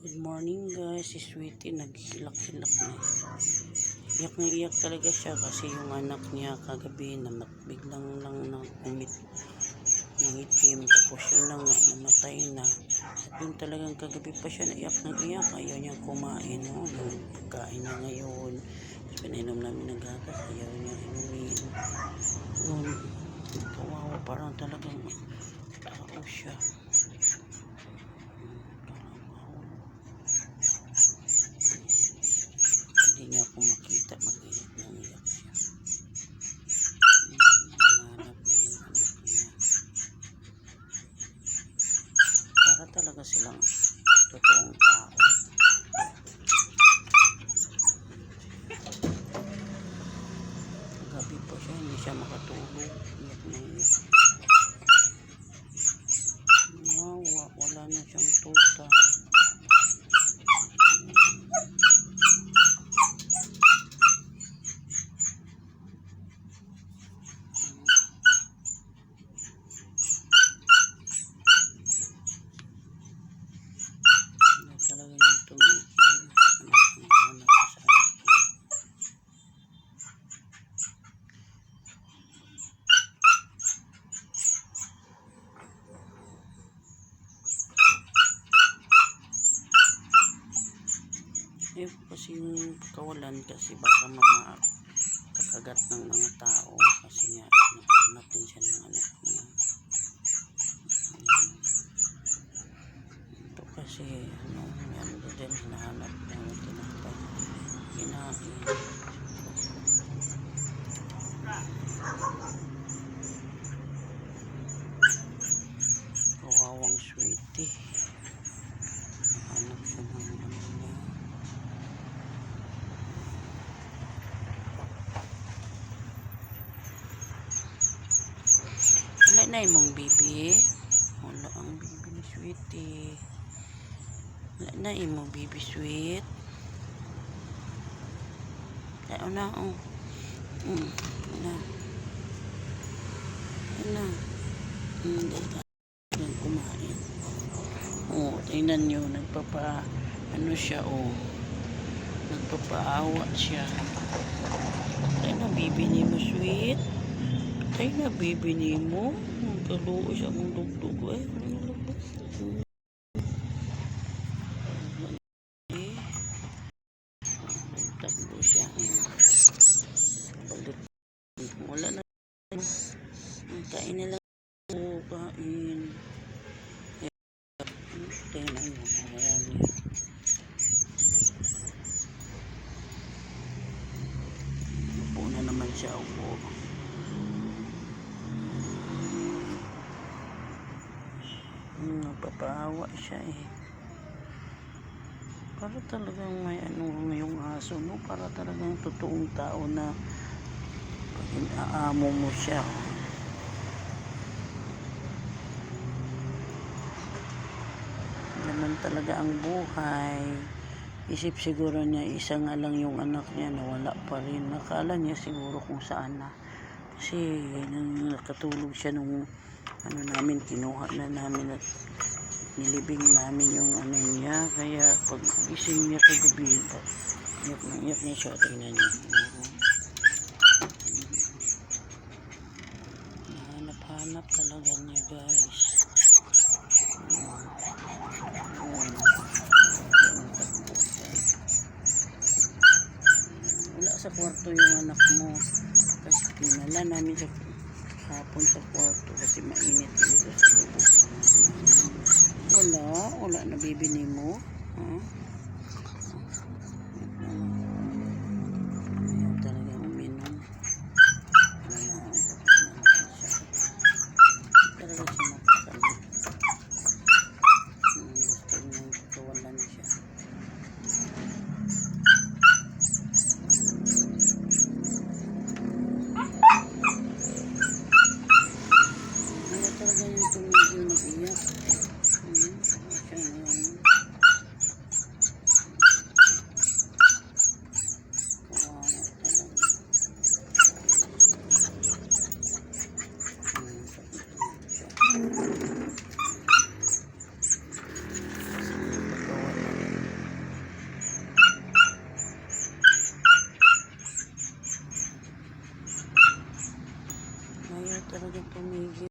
Good morning guys, si Sweetie naghilak-hilak na. Iyak na iyak talaga siya kasi yung anak niya kagabi na biglang lang umit ng itim, tapos yun na nga namatay na. At yun talagang kagabi pa siya naiyak ng iyak, ayaw niya kumain, no? Yung pagkain niya ngayon, tapos pinainom namin ng gatas, ayaw niya inumin. Yun, kawawa, parang talagang tao siya. Hindi niya ako makita, mag-iyak na iyak siya. Hanap niya yung anak niya. Para talaga silang totoong tao. Gabi po siya, hindi siya makatulog. Iyak na iyak. Wala na siyang tuta. Talaga yung tumigil. Anak ko sa anak niya. Eh, kasi yung kawalan kasi baka kakagat ng mga tao kasi nga nakahanap din siya ng anak niya. Ito kasi yan din hinahanap ng tinapay kinain. Kawawang Sweetie, hanap siya ng anak niya. Wala na imong bibi. Wala ang bibi ni Sweetie. Wala na imong bibi sweet. Wala na oh. Wala. Wala. Hindi ka kumain. Oh, tingnan nyo. Ano siya oh. Nagpapaawa siya. Wala na bibi ni mo sweet. Ay na bibi ni mo. Kaluo siya mong dugdug. Ay, tagbo siya. Wala na. Kain na lang. Kain. Tingnan mo. Ayan. Upo na naman siya. Upo. Nagpapaawa siya eh. Para talagang may yung aso no, para talagang totoong tao na pag inaamo mo siya. Naman talaga ang buhay. Isip siguro niya isa nga lang yung anak niya na wala pa rin. Nakala niya siguro kung saan na. Kasi nakatulog siya nung namin, kinuha na namin at nilibing namin yung niya, kaya pag gising niya kagabi iyak na siya. Tingnan niya, nahanap talaga niya guys. Wala sa kwarto yung anak mo kasi pinala namin sa hapon sa kwarto kasi mainit dito sa lubog. Wala na bibili mo. Ayaw talaga uminom. Talaga siya mapakalit. Gusto niyang kawalan siya. Ayaw talaga yung tumigil mag-iyak. ayaw talaga tumigil.